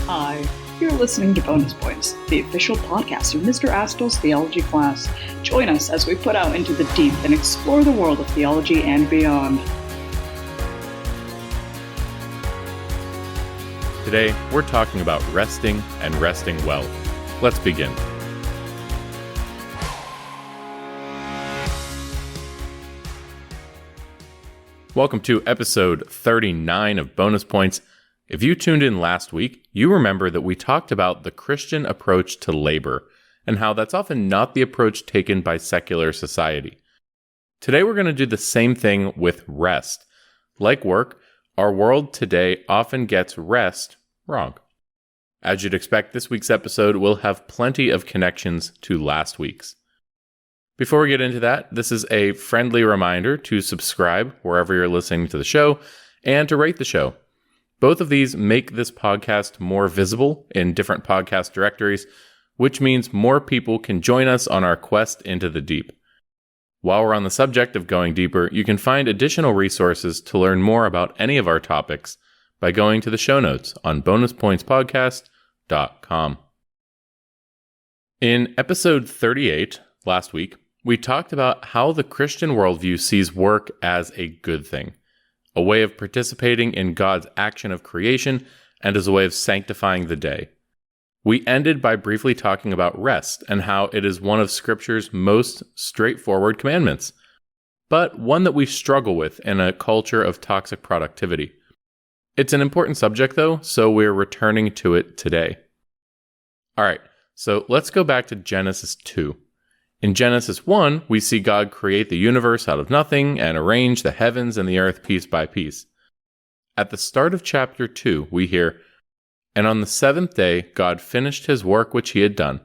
Hi, you're listening to Bonus Points, the official podcast of Mr. Astel's theology class. Join us as we put out into the deep and explore the world of theology and beyond. Today, we're talking about resting and resting well. Let's begin. Welcome to episode 39 of Bonus Points. If you tuned in last week, you remember that we talked about the Christian approach to labor and how that's often not the approach taken by secular society. Today, we're going to do the same thing with rest. Like work, our world today often gets rest wrong. As you'd expect, this week's episode will have plenty of connections to last week's. Before we get into that, this is a friendly reminder to subscribe wherever you're listening to the show and to rate the show. Both of these make this podcast more visible in different podcast directories, which means more people can join us on our quest into the deep. While we're on the subject of going deeper, you can find additional resources to learn more about any of our topics by going to the show notes on bonuspointspodcast.com. In episode 38, last week, we talked about how the Christian worldview sees work as a good thing, a way of participating in God's action of creation, and as a way of sanctifying the day. We ended by briefly talking about rest and how it is one of Scripture's most straightforward commandments, but one that we struggle with in a culture of toxic productivity. It's an important subject, though, so we're returning to it today. All right, so let's go back to Genesis 2. In Genesis 1, we see God create the universe out of nothing and arrange the heavens and the earth piece by piece. At the start of chapter 2, we hear, "And on the seventh day God finished his work which he had done,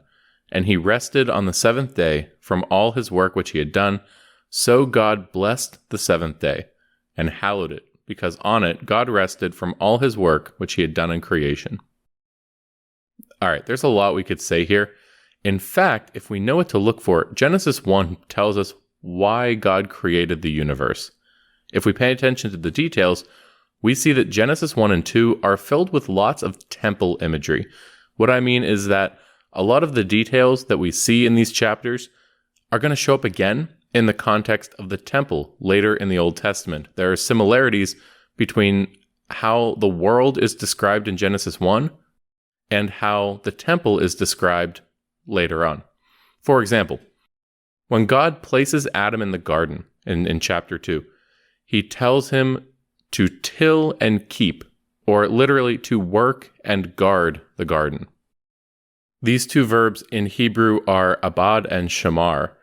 and he rested on the seventh day from all his work which he had done. So God blessed the seventh day, and hallowed it, because on it God rested from all his work which he had done in creation." All right, there's a lot we could say here. In fact, if we know what to look for, Genesis 1 tells us why God created the universe. If we pay attention to the details, we see that Genesis 1 and 2 are filled with lots of temple imagery. What I mean is that a lot of the details that we see in these chapters are going to show up again in the context of the temple later in the Old Testament. There are similarities between how the world is described in Genesis 1 and how the temple is described later on. For example, when God places Adam in the garden in chapter 2, he tells him to till and keep, or literally to work and guard the garden. These two verbs in Hebrew are abad and shamar.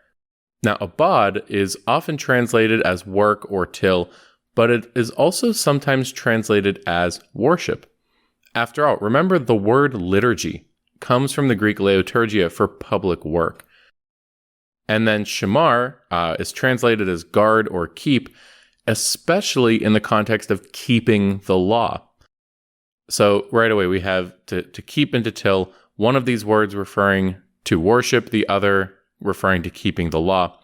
Now, abad is often translated as work or till, but it is also sometimes translated as worship. After all, remember the word liturgy comes from the Greek liturgia for public work. And then shamar is translated as guard or keep, especially in the context of keeping the law. So right away we have to keep and to till, one of these words referring to worship, the other referring to keeping the law.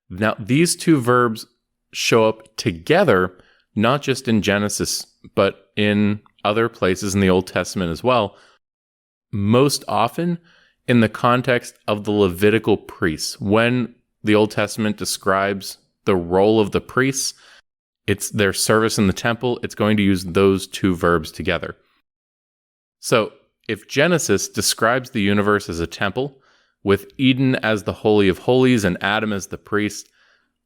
Now these two verbs show up together, not just in Genesis, but in other places in the Old Testament as well, most often in the context of the Levitical priests. When the Old Testament describes the role of the priests, it's their service in the temple, it's going to use those two verbs together. So, if Genesis describes the universe as a temple, with Eden as the Holy of Holies and Adam as the priest,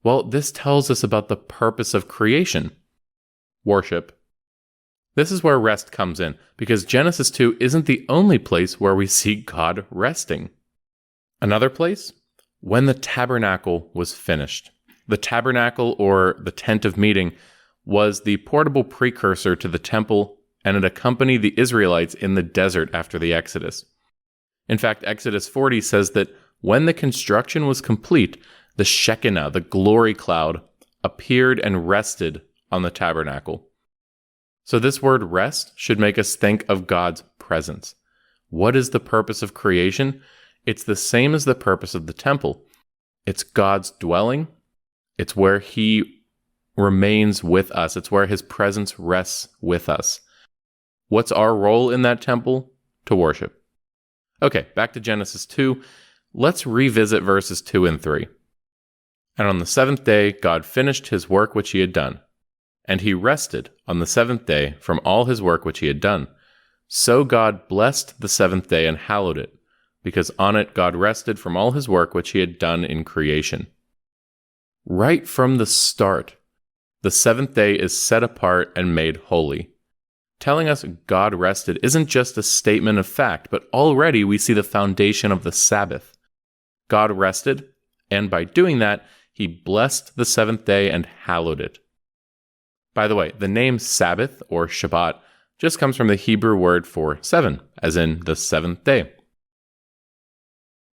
well, this tells us about the purpose of creation: worship. This is where rest comes in, because Genesis 2 isn't the only place where we see God resting. Another place? When the tabernacle was finished. The tabernacle, or the tent of meeting, was the portable precursor to the temple, and it accompanied the Israelites in the desert after the Exodus. In fact, Exodus 40 says that when the construction was complete, the Shekinah, the glory cloud, appeared and rested on the tabernacle. So this word rest should make us think of God's presence. What is the purpose of creation? It's the same as the purpose of the temple. It's God's dwelling. It's where he remains with us. It's where his presence rests with us. What's our role in that temple? to worship. Okay, back to Genesis 2. Let's revisit verses 2 and 3. And on the seventh day, God finished his work which he had done. And he rested on the seventh day from all his work which he had done. So God blessed the seventh day and hallowed it, because on it God rested from all his work which he had done in creation. Right from the start, the seventh day is set apart and made holy. Telling us God rested isn't just a statement of fact, but already we see the foundation of the Sabbath. God rested, and by doing that, he blessed the seventh day and hallowed it. By the way, the name Sabbath or Shabbat just comes from the Hebrew word for seven, as in the seventh day.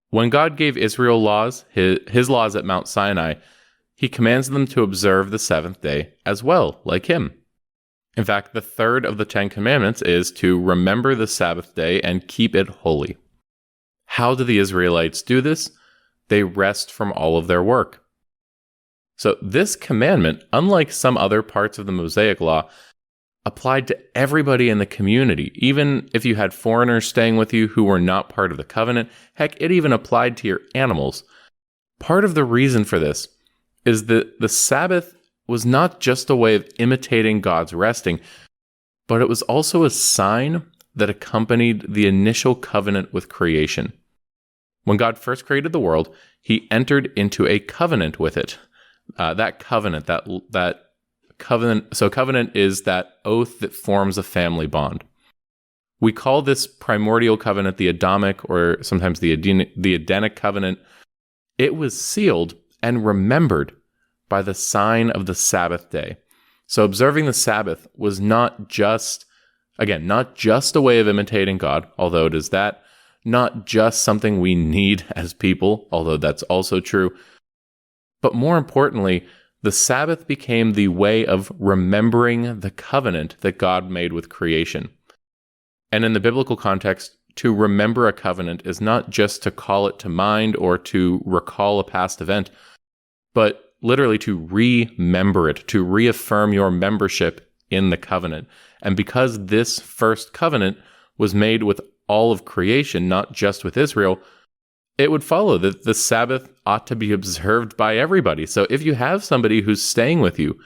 When God gave Israel laws, his laws at Mount Sinai, he commands them to observe the seventh day as well, like him. In fact, the third of the 10 Commandments is to remember the Sabbath day and keep it holy. How do the Israelites do this? They rest from all of their work. So this commandment, unlike some other parts of the Mosaic Law, applied to everybody in the community, even if you had foreigners staying with you who were not part of the covenant. Heck, it even applied to your animals. Part of the reason for this is that the Sabbath was not just a way of imitating God's resting, but it was also a sign that accompanied the initial covenant with creation. When God first created the world, he entered into a covenant with it. That covenant. So covenant is that oath that forms a family bond. We call this primordial covenant the Adamic, or sometimes the Edenic covenant. It was sealed and remembered by the sign of the Sabbath day. So observing the Sabbath was not just a way of imitating God, although it is that, not just something we need as people, although that's also true, but more importantly, the Sabbath became the way of remembering the covenant that God made with creation. And in the biblical context, to remember a covenant is not just to call it to mind or to recall a past event, but literally to remember it, to reaffirm your membership in the covenant. And because this first covenant was made with all of creation, not just with Israel, it would follow that the Sabbath ought to be observed by everybody. So if you have somebody who's staying with you,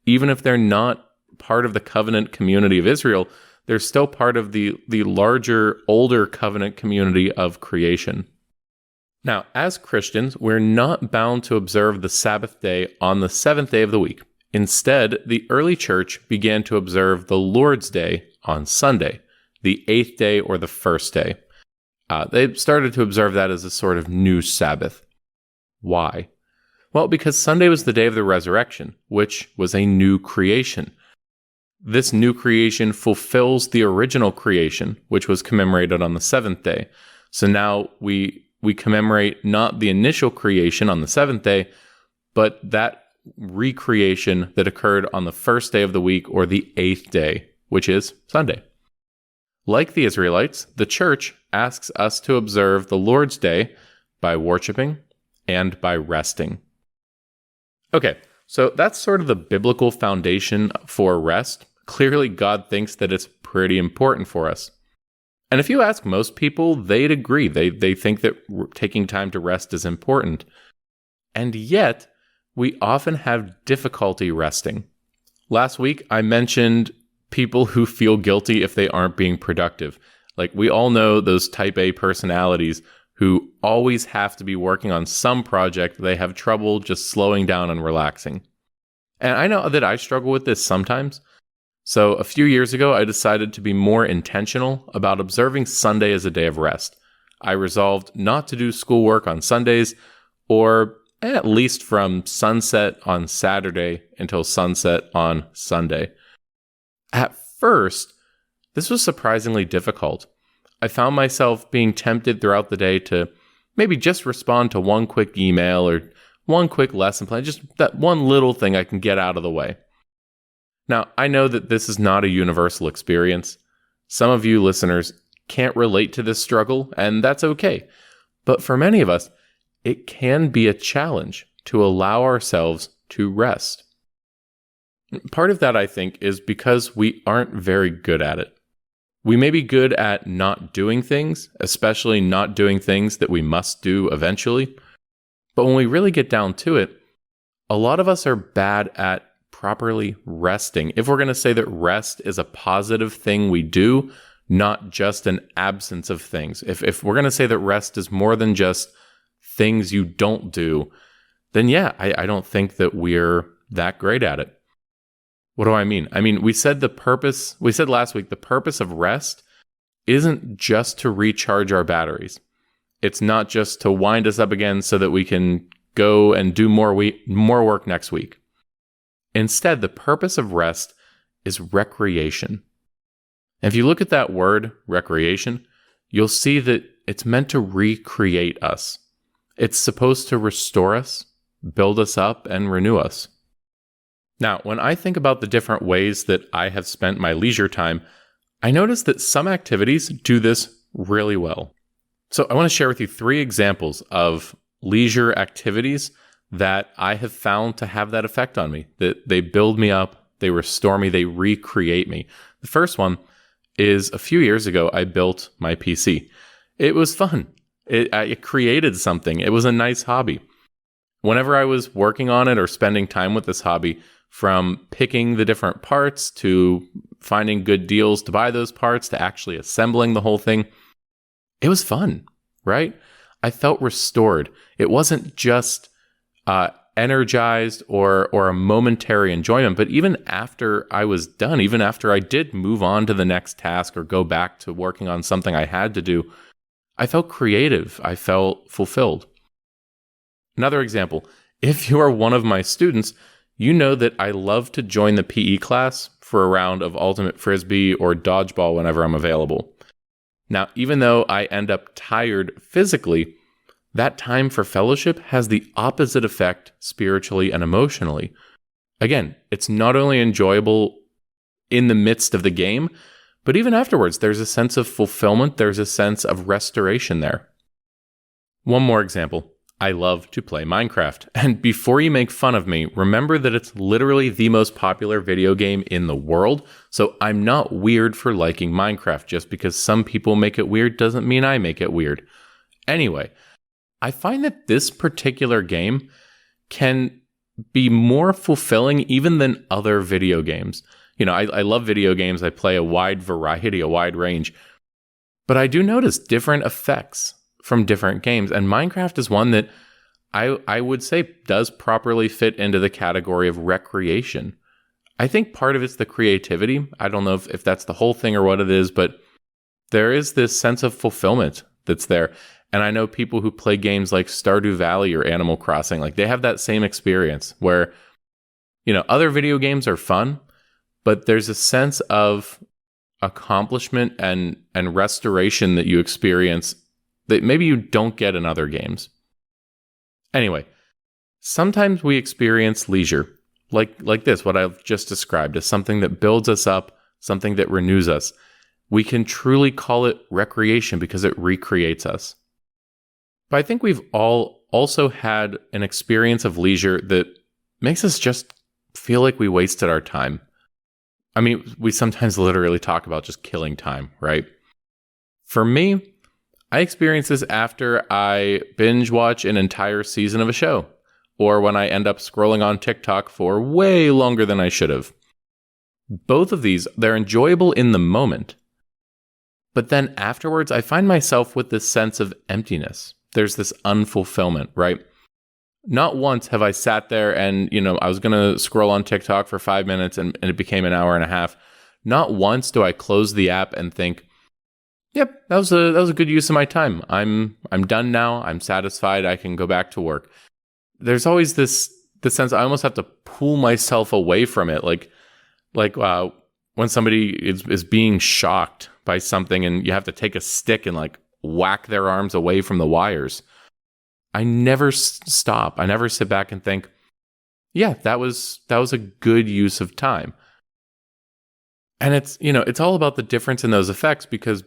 even if they're not part of the covenant community of Israel, they're still part of the larger, older covenant community of creation. Now, as Christians, we're not bound to observe the Sabbath day on the seventh day of the week. Instead, the early church began to observe the Lord's Day on Sunday, the eighth day or the first day. They started to observe that as a sort of new Sabbath. Why? Well, because Sunday was the day of the resurrection, which was a new creation. This new creation fulfills the original creation, which was commemorated on the seventh day. So now we commemorate not the initial creation on the seventh day, but that recreation that occurred on the first day of the week, or the eighth day, which is Sunday. Like the Israelites, the church asks us to observe the Lord's Day by worshiping and by resting. Okay, so that's sort of the biblical foundation for rest. Clearly, God thinks that it's pretty important for us. And if you ask most people, they'd agree. They think that taking time to rest is important. And yet, we often have difficulty resting. Last week, I mentioned people who feel guilty if they aren't being productive. Like, we all know those type A personalities who always have to be working on some project. They have trouble just slowing down and relaxing. And I know that I struggle with this sometimes. So a few years ago, I decided to be more intentional about observing Sunday as a day of rest. I resolved not to do schoolwork on Sundays, or at least from sunset on Saturday until sunset on Sunday. At first, this was surprisingly difficult. I found myself being tempted throughout the day to maybe just respond to one quick email or one quick lesson plan, just that one little thing I can get out of the way. Now, I know that this is not a universal experience. Some of you listeners can't relate to this struggle, and that's okay. But for many of us, it can be a challenge to allow ourselves to rest. Part of that, I think, is because we aren't very good at it. We may be good at not doing things, especially not doing things that we must do eventually. But when we really get down to it, a lot of us are bad at properly resting. If we're going to say that rest is a positive thing we do, not just an absence of things. If we're going to say that rest is more than just things you don't do, then yeah, I don't think that we're that great at it. What do I mean? I mean, we said last week, the purpose of rest isn't just to recharge our batteries. It's not just to wind us up again so that we can go and do more work next week. Instead, the purpose of rest is recreation. And if you look at that word, recreation, you'll see that it's meant to recreate us. It's supposed to restore us, build us up, and renew us. Now, when I think about the different ways that I have spent my leisure time, I notice that some activities do this really well. So I want to share with you 3 examples of leisure activities that I have found to have that effect on me, that they build me up, they restore me, they recreate me. The first one is a few years ago, I built my PC. It was fun. It created something. It was a nice hobby. Whenever I was working on it or spending time with this hobby, from picking the different parts to finding good deals to buy those parts to actually assembling the whole thing, it was fun, right? I felt restored. It wasn't just energized or a momentary enjoyment, but even after I was done, even after I did move on to the next task or go back to working on something I had to do, I felt creative. I felt fulfilled. Another example, if you are one of my students, you know that I love to join the PE class for a round of ultimate frisbee or dodgeball whenever I'm available. Now, even though I end up tired physically, that time for fellowship has the opposite effect spiritually and emotionally. Again, it's not only enjoyable in the midst of the game, but even afterwards, there's a sense of fulfillment, there's a sense of restoration there. One more example. I love to play Minecraft. And before you make fun of me, remember that it's literally the most popular video game in the world. So I'm not weird for liking Minecraft. Just because some people make it weird doesn't mean I make it weird. Anyway, I find that this particular game can be more fulfilling even than other video games. You know, I love video games. I play a wide variety, a wide range. But I do notice different effects from different games. And Minecraft is one that I would say does properly fit into the category of recreation. I think part of it's the creativity. I don't know if that's the whole thing or what it is, but there is this sense of fulfillment that's there. And I know people who play games like Stardew Valley or Animal Crossing, like they have that same experience where, you know, other video games are fun, but there's a sense of accomplishment and restoration that you experience that maybe you don't get in other games. Anyway, sometimes we experience leisure, like this, what I've just described, as something that builds us up, something that renews us. We can truly call it recreation because it recreates us. But I think we've all also had an experience of leisure that makes us just feel like we wasted our time. I mean, we sometimes literally talk about just killing time, right? For me, I experience this after I binge watch an entire season of a show, or when I end up scrolling on TikTok for way longer than I should have. Both of these, they're enjoyable in the moment, but then afterwards, I find myself with this sense of emptiness. There's this unfulfillment, right? Not once have I sat there and, I was going to scroll on TikTok for 5 minutes and it became an hour and a half. Not once do I close the app and think, yep, that was a good use of my time. I'm done now. I'm satisfied. I can go back to work. There's always this sense I almost have to pull myself away from it. Like when somebody is being shocked by something and you have to take a stick and like whack their arms away from the wires. I never stop. I never sit back and think, yeah, that was a good use of time. And it's all about the difference in those effects, because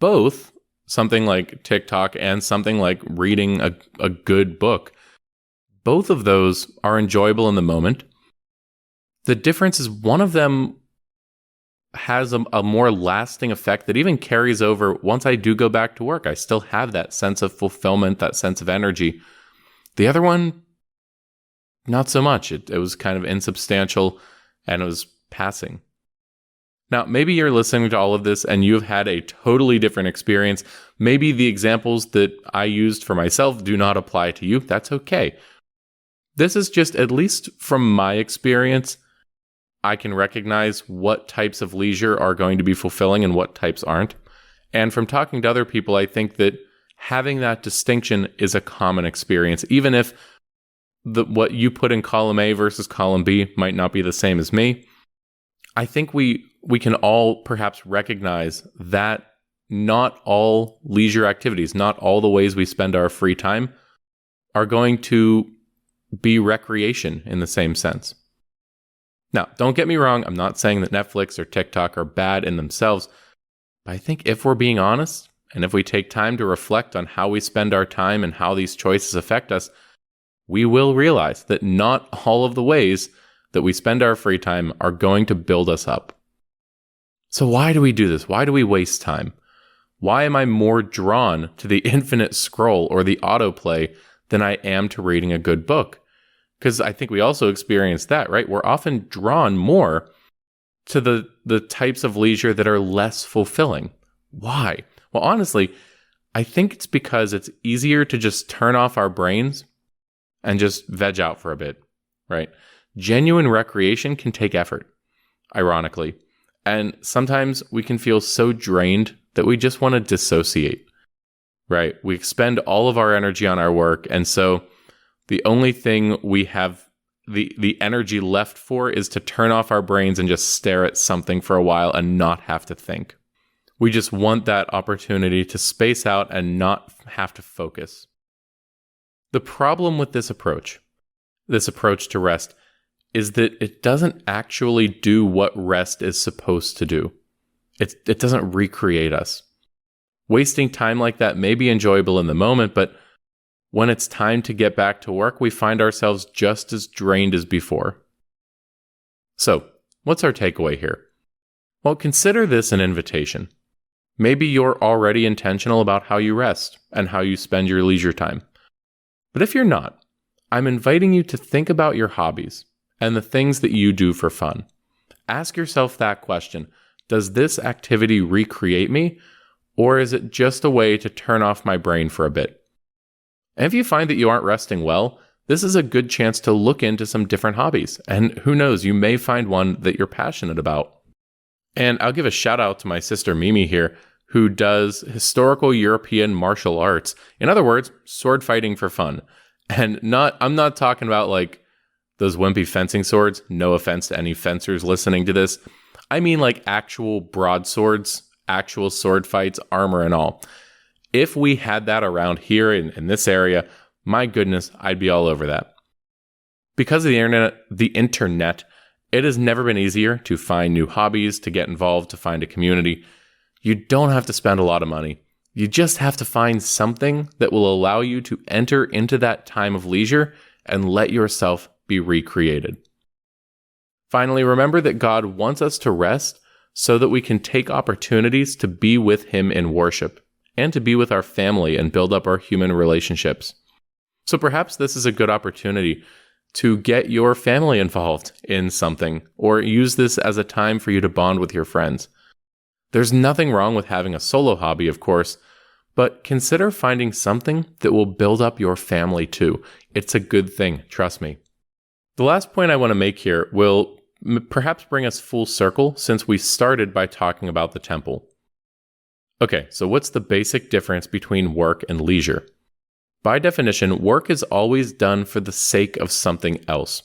both something like TikTok and something like reading a good book, both of those are enjoyable in the moment. The difference is one of them has a more lasting effect that even carries over once I do go back to work. I still have that sense of fulfillment, that sense of energy. The other one, not so much. It was kind of insubstantial and it was passing. Now, maybe you're listening to all of this and you've had a totally different experience. Maybe the examples that I used for myself do not apply to you. That's okay. This is just, at least from my experience, I can recognize what types of leisure are going to be fulfilling and what types aren't. And from talking to other people, I think that having that distinction is a common experience, even if what you put in column A versus column B might not be the same as me. I think we can all perhaps recognize that not all leisure activities, not all the ways we spend our free time are going to be recreation in the same sense. Now, don't get me wrong, I'm not saying that Netflix or TikTok are bad in themselves, but I think if we're being honest, and if we take time to reflect on how we spend our time and how these choices affect us, we will realize that not all of the ways that we spend our free time are going to build us up. So why do we do this? Why do we waste time? Why am I more drawn to the infinite scroll or the autoplay than I am to reading a good book? Because I think we also experience that, right? We're often drawn more to the types of leisure that are less fulfilling. Why? Well, honestly, I think it's because it's easier to just turn off our brains and just veg out for a bit, right? Genuine recreation can take effort, ironically. And sometimes we can feel so drained that we just want to dissociate, right? We expend all of our energy on our work, and so the only thing we have the energy left for is to turn off our brains and just stare at something for a while and not have to think. We just want that opportunity to space out and not have to focus. The problem with this approach to rest, is that it doesn't actually do what rest is supposed to do. It doesn't recreate us. Wasting time like that may be enjoyable in the moment, but when it's time to get back to work, we find ourselves just as drained as before. So, what's our takeaway here? Well, consider this an invitation. Maybe you're already intentional about how you rest and how you spend your leisure time. But if you're not, I'm inviting you to think about your hobbies and the things that you do for fun. Ask yourself that question. Does this activity recreate me, or is it just a way to turn off my brain for a bit? And if you find that you aren't resting well, this is a good chance to look into some different hobbies. And who knows, you may find one that you're passionate about. And I'll give a shout out to my sister Mimi here, who does historical European martial arts. In other words, sword fighting for fun. And I'm not talking about like those wimpy fencing swords. No offense to any fencers listening to this. I mean like actual broadswords, actual sword fights, armor and all. If we had that around here in this area, my goodness, I'd be all over that. Because of the internet, it has never been easier to find new hobbies, to get involved, to find a community. You don't have to spend a lot of money. You just have to find something that will allow you to enter into that time of leisure and let yourself be recreated. Finally, remember that God wants us to rest so that we can take opportunities to be with Him in worship and to be with our family and build up our human relationships. So perhaps this is a good opportunity to get your family involved in something, or use this as a time for you to bond with your friends. There's nothing wrong with having a solo hobby, of course, but consider finding something that will build up your family too. It's a good thing, trust me. The last point I want to make here will perhaps bring us full circle, since we started by talking about the temple. Okay, so what's the basic difference between work and leisure? By definition, work is always done for the sake of something else.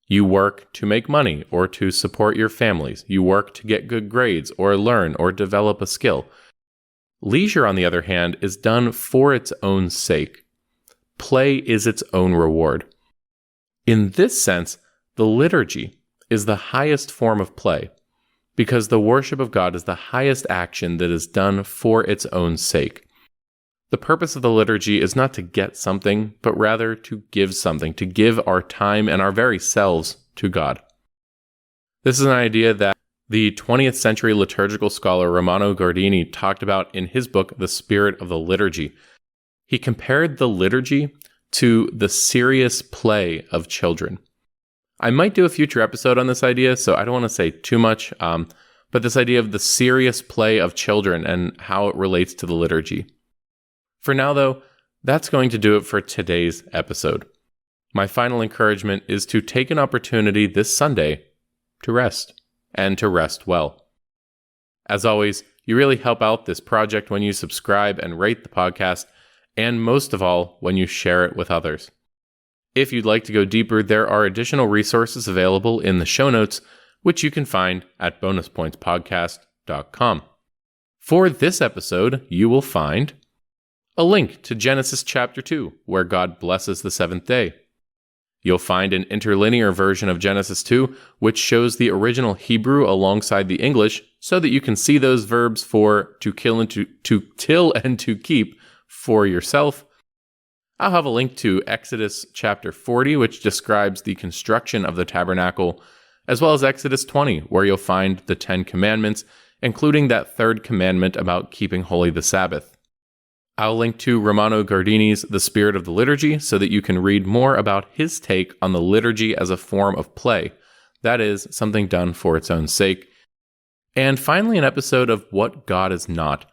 You work to make money or to support your families. You work to get good grades or learn or develop a skill. Leisure, on the other hand, is done for its own sake. Play is its own reward. In this sense, the liturgy is the highest form of play, because the worship of God is the highest action that is done for its own sake. The purpose of the liturgy is not to get something, but rather to give something, to give our time and our very selves to God. This is an idea that the 20th century liturgical scholar Romano Guardini talked about in his book, The Spirit of the Liturgy. He compared the liturgy to the serious play of children. I might do a future episode on this idea, so I don't want to say too much, but this idea of the serious play of children and how it relates to the liturgy. For now, though, that's going to do it for today's episode. My final encouragement is to take an opportunity this Sunday to rest, and to rest well. As always, you really help out this project when you subscribe and rate the podcast, and most of all, when you share it with others. If you'd like to go deeper, there are additional resources available in the show notes, which you can find at bonuspointspodcast.com. For this episode, you will find a link to Genesis chapter 2, where God blesses the seventh day. You'll find an interlinear version of Genesis 2, which shows the original Hebrew alongside the English, so that you can see those verbs for to kill and to till and to keep for yourself. I'll have a link to Exodus chapter 40, which describes the construction of the tabernacle, as well as Exodus 20, where you'll find the 10 commandments, including that third commandment about keeping holy the Sabbath. I'll link to Romano Guardini's The Spirit of the Liturgy so that you can read more about his take on the liturgy as a form of play, that is, something done for its own sake. And finally, an episode of What God Is Not.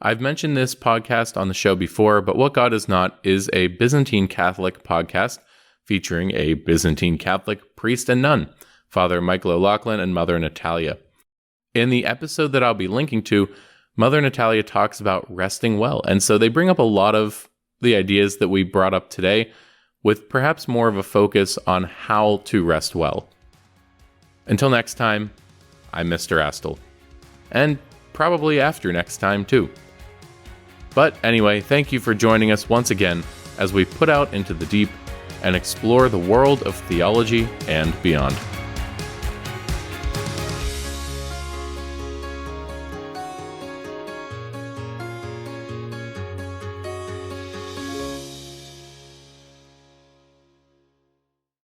I've mentioned this podcast on the show before, but What God Is Not is a Byzantine Catholic podcast featuring a Byzantine Catholic priest and nun, Father Michael O'Loughlin and Mother Natalia. In the episode that I'll be linking to, Mother Natalia talks about resting well, and so they bring up a lot of the ideas that we brought up today, with perhaps more of a focus on how to rest well. Until next time, I'm Mr. Astle. And probably after next time, too. But anyway, thank you for joining us once again as we put out into the deep and explore the world of theology and beyond.